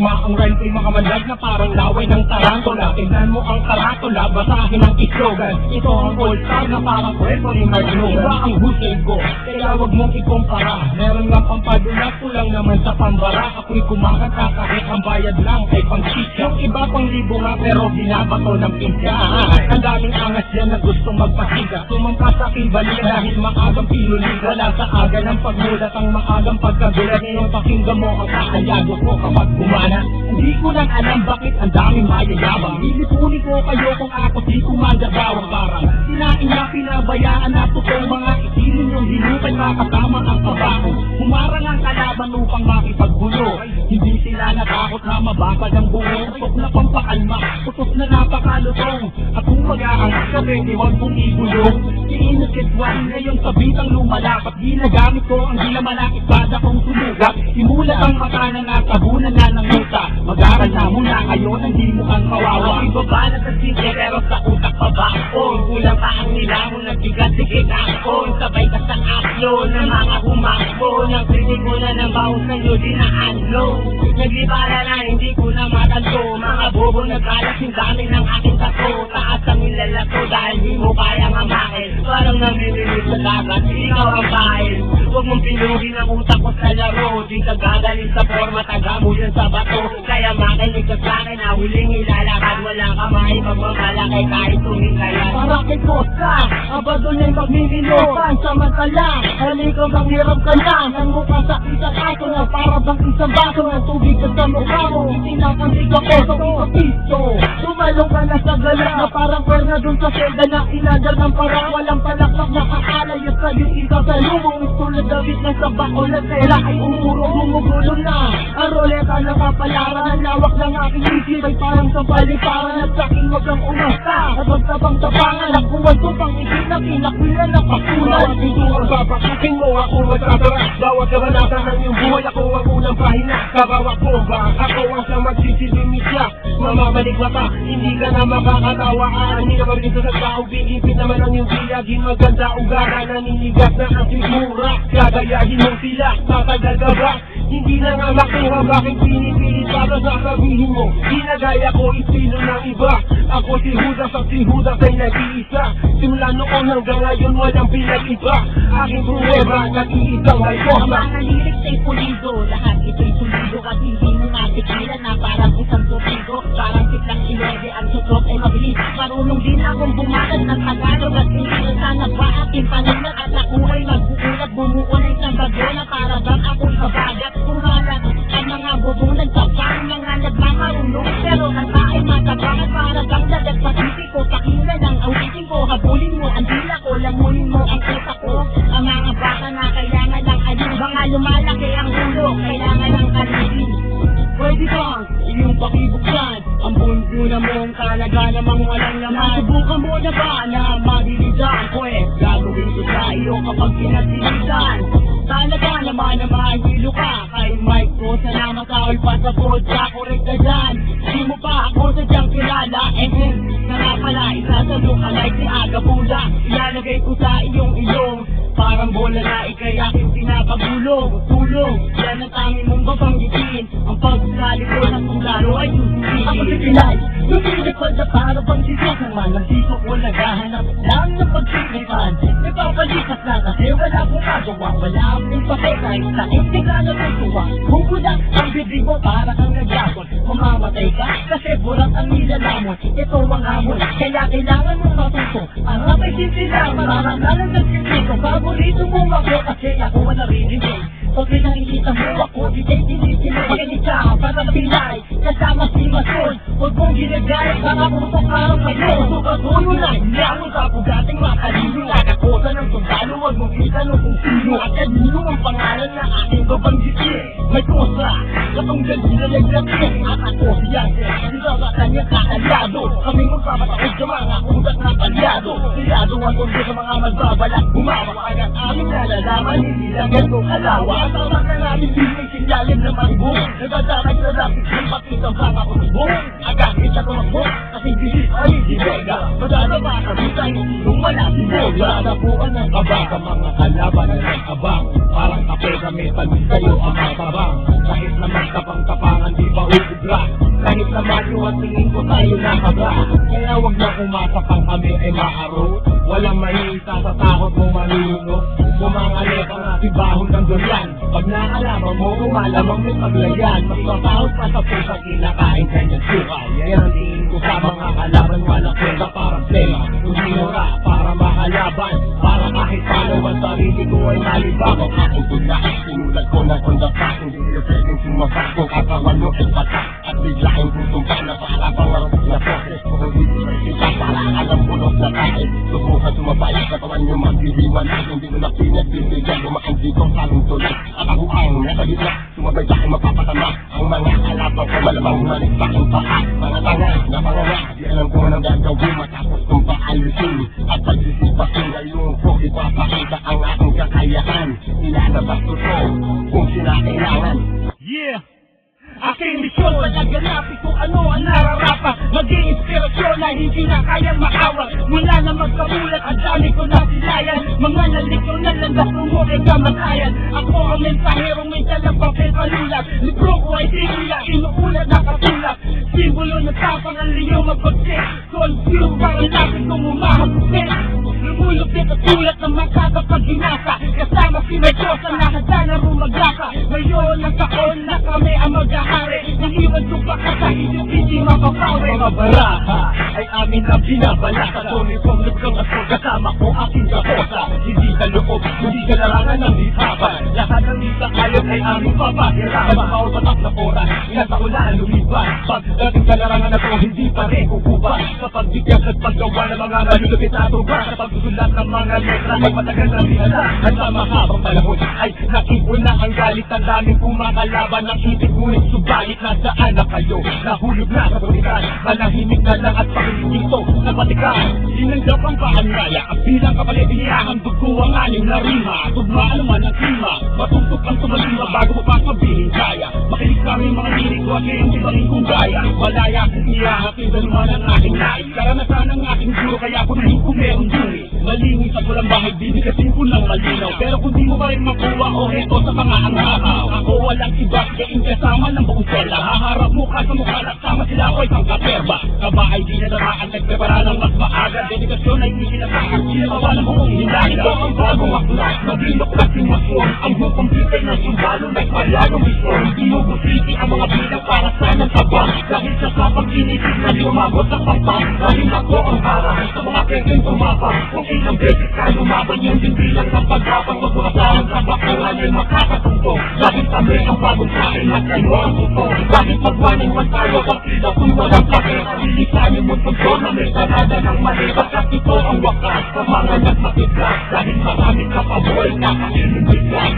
biktima. Ang rhyme ay makamandag na parang laway ng tarantula. Tignan mo ang karatula, basahin ang slogan. Ito ang all-star na parang pwesto ni Marino. Iba ang husay ko, kaya wag mong ikumpara. Meron nga pampadulas ko lang naman sa pambara. Ako'y kumakanta kahit ang bayad lang ay pang-chika. Yung iba pang libo nga pero binabato ng pinka. Ang daming angas yan na gustong magpasiga. Sumampa sa aking balik dahil maagang pinulig. Wala sa aga ng pagmulat ang maagang pagkagulat. Ngayon pakinggan mo ang kakayado ko kapag kumana. Hindi ko lang alam bakit ang daming mayayabang. Ilipunin ko kayo kung ako di kumandagawang parang sinain na pinabayaan na totoong mga isilin yung hinukay makasama ang kabaho. Humarang ang kalaban upang makipaggulo. Hindi sila natakot na mabasag ang buo. Utok na pampakalma, utok na napakalutong. At kung mag-aangat ka pwede huwag mong igulong. Iinukit one ngayon sa bitang lumalapat. Ginagamit ko ang ginamalakit bada kong sumugat. Imulat ang mata na natabunan na ng muta. Mag-aral na muna kayo nang di mo ang kawawa. Ibaba na sa sisi pero sa utak pa ba ako? Kulang pa ang nilamon na bigat-sigit ako. Sabay ka sa aklo ng mga humakbo. Nang pinig mo na ng baon sa'yo dinaanlo. Naglibala na hindi ko na matanto. Mga bobo nagkalas yung dami ng aking tato. Taas ang nilalato dahil di mo kayang amakin. Parang namimilis sa dagat, ikaw ang bahil. Huwag mong pinugin ang utak ko sa laro. Di ka gagaling sa forma, taga mo yan sa bato. Kaya makinig ka sa'kin na huling ilalakad. Walang kamay, magmamalaki kahit tumingkaya. Para kay Kosta, abado niya'y magmimilopan. Samantala, halika bang hirap ka na. Nang mukha sa isang ato na para bang isang baso ng tubig ka sa mukha mo. Itinakandig ako sa isang piso. Tumalong ka na sa galak na parang perna dun sa selda na inadal ng parang walang palaklak na kakalay at sa'yo isa sa lumong. Tulad David na sa bako na tela ay umurong gumugulo na. Ang roleta na kapalaran ang lawak ng aking isip ay parang sa baliparan at sa'king wag kang umasta. At magtabang tabangan ang kuwan ko pang isin na pinakwila na pakulan. Bawat ito ang babakutin mo ako magtatara. Bawat kabanatan ng iyong buhay ako ang unang pahina. Kabawak mo ba ako ang sa magsisilimisya. Mamabalik mata, hindi ka na makakatawa. Hindi ka magdito sa tao, biipit naman ang iyong biyagin. Maganda ugara, naninigas na ang sigura. Gagayahin mo sila, matagal ka ba? Hindi na nga makuha, bakit pinipilit para sasabihin mo? Ginagaya ko istilo ng iba. Ako si Judas at si Judas ay nag-iisa. Simula noon hanggang ngayon walang pinag-iba. Aking pruweba, nag-iisang may forma. Ang mga lyrics ay pulido, lahat ito'y sulido. At hindi mo matikila na parang isang tubigo. Parang siklang ilerde, ang sutrok ay mabilis. Marunong din akong bumakas ng Tagalog. At hindi na sana ba aking panunat. At ako ay magbukulat, bumuo na isang bagyo na para bang ako'y kabagat. Kumalat ang mga bubunag sa parang mga nagmamarunong. Pero kanta ay matabangat para bang dadag sa titi ko. Pakinggan ang awitin ko, habulin mo ang dila ko. Lamunin mo ang utak ko. Ang mga baka na kailangan ng alin. Mga lumalaki ang ulo, kailangan ng kalibin. Pwede bang iyong pakibuksan ang bundo na mong talaga namang walang laman. Subukan mo na ba na mabilisan? Pues gagawin ko sa iyo kapag pinagbilisan. Talaga naman na mahilo ka kay Mike ko. Sana makawal pa sa podya, korek ka dyan. Di mo pa ako sadyang kilala. Na nga pala, isasalo ka like si Agabula. Ilalagay ko sa iyong ilong. Parang bola na ikay aking pinapagulong. Tulong, yan ang tanging mong babanggitin. Ang pagsali ko ng kung laro ay susulitin. Ako si Pilay, lumilipad na para bang sisok naman. Nandito ko naghahanap lang ng pagsikipan. Nagpapalikas na kasi wala akong magawa. Wala akong pake kahit sa intiga na tutuwa. Hugulat ang bibig mo para kang nagyakot. Mamamatay ka kasi burat ang nilalamon. Ito ang hamon, kaya kailangan mong matuto. Ang apay sinsilang mararamdaman ng sisiko. Paborito mo ako kasi ako ang narinig. Pag nakikita mo ako, di kayo tinitino. Ganit ka para Pilay, kasama si Mason. Huwag mong ginagaya, baka putok parang kayo. Sukatulo na, hinamon sa pugating makalino. Nakakosa ng sundalo, huwag mong itanong kung sino. At kanino ang pangalan na aking babanggitin. May kosa, katong ganyan na naglatin. At ako siya, sila sa kanyang kakalyado. Kami magpapataod sa mga utak na kalyado. Siyado ang tondo sa mga magbabalak. Bumawa agad aming nalalaman, hindi lang ganito kalawa. At ang mga namin binig sinyalim na maribong. Nagdadamay sa lapit ng pakitang baka ko subong. Agad kita ko magbong, kasi bilis ay hindi mega. Madala ba kami tayo nung wala si Boga. Nadapuan ng kaba sa mga kalaban na nagkabang. Parang kape kami, talis kayo ang matabang. Kahit na magtapang-tapangan, di ba upo Kahit na macho at tingin ko tayo nakaba. Kaya wag na umasa pang kami ay maaro. Walang mahihita sa takot mo malulunok. Bumangalit ang atibahon ng durian. Pag naalaman mo, umalamang may paglayan. Mas matahot pa sa pusa kinakain kanyang suka. Yan ang tingin ko sa mga kalaban. Walang kwenta parang tema. Hindi nora para makalaban. Para kahit paano ang sarili ko ay malibago. Aking tula, sinulat ko na kondata. Hindi nila pwedeng sumabak kung katawan mo ay patak. At biglaing kusumpa na para pangarap na proses. Kung hindi ko kita para alam bulok na kain. Subukan sumabay, katawan nyo magdidiwan. Hindi mo na pinagbibigyan, lumaan dito sa tulad. At ako ang nasa gitna, sumabay sa aking mapapatama. Ang mga kalabang ko malamang humalit sa aking paa. Mga tanga na panganga, di alam ko nang gagawin. Matapos kong paalisin at pagsisipasin ngayon ko ipapakita ang aking kakayahan. Ilalabas ko to kung sinakailangan. Yeah! Aking misyon, panaganapin kung ano ang nararapat. Maging inspirasyon na hindi na kayang maawa. Mula na magkamulat, ang dami ko na silayan. Mga nalikyo na landas mo ay kamatayan. Ako ang mensahero, may dalang papel palulat. Libro ko ay sinula, inuulat na katulad. Simbolo na tapang ang liyo magpagsit. Confused, parang lapit kong umahagupit. Lumulupit at tulad ng makakapag ginasa. Kasama si Mechosa na handa na rumagaka. Ngayon ang taon na kami ang mag-ahari. Naiwan supa ka sa inyong hindi mapapawi. Mga baraha ay amin na binabalasa. Tony kong lukang at kasama ko aking kaposa. Hindi ka loob, hindi ka larangan ng hitapan. Lahat ng isa kayo ay aming papahirapan. Bawal patak na oras, ilang taon na lumiban. Pagdating sa larangan na to, hindi pa rin kukuban. Kapag bigyan at paggawa ng mga malulupit na tuba. Kapag susulat ng mga letra ay matagal na binala. At sa mahabang panahon ay nakipon na ang galit. Ang daming kumakalaban ng ibig ngunit subalit nasaan na kayo. Nahulog na sa bulikan, manahimik na lang at pakinig dito sa batikan. Sinanggap ang paanyaya at bilang kapalit iniahang dugo ang aning na rima. Tugmaan naman ang klima, matutok ang tumalima bago mo pa sabihin kaya. Makinig kami mga lirik ko at hindi pa rin kong gaya. Malaya kong iyahatid ang naman ang aking nais. Karanasan ang aking guro kaya kung hindi ko meron dumi. Malinis at walang bahay, bibigyasin ko ng malinaw. Pero kung di mo pa rin makuha o heto sa pangaangaraw. Ako walang iba, kain kasama ng buong sela. Haharap mo ka sa mukha at sama sila ko isang kaperba. Kaba ay di nadaraan, nagprepara ng mas maaga. Dedikasyon ay hindi sinasakit, sinakawalan mo kong hinahil. Ito ang bagong aklas, mabilok na simasyon. Ang hukumpitay na sumbalo, nagpalayong misyon. Inubusiti ang mga bilang para sa ng tabang. Dahil sa sapang inisip na lumabot sa pampang. Dahil ako ang para sa mga kengeng tumapang. Kung ilang beses ka lumaban, yun din bilang ng pagkapang. Magpurasahan sa bakuran ay makakatuntong. Dahil kami ang bagong sain at kayo ang tutong. Dahil pagwanin man tayo, bakit ako'y walang kakera. Lilisanin mo tuntong na may sarada ng mali. Bakit ito ang wakas sa mga nagmatigas. Dahil marami ka pa boy, nakainig biglas.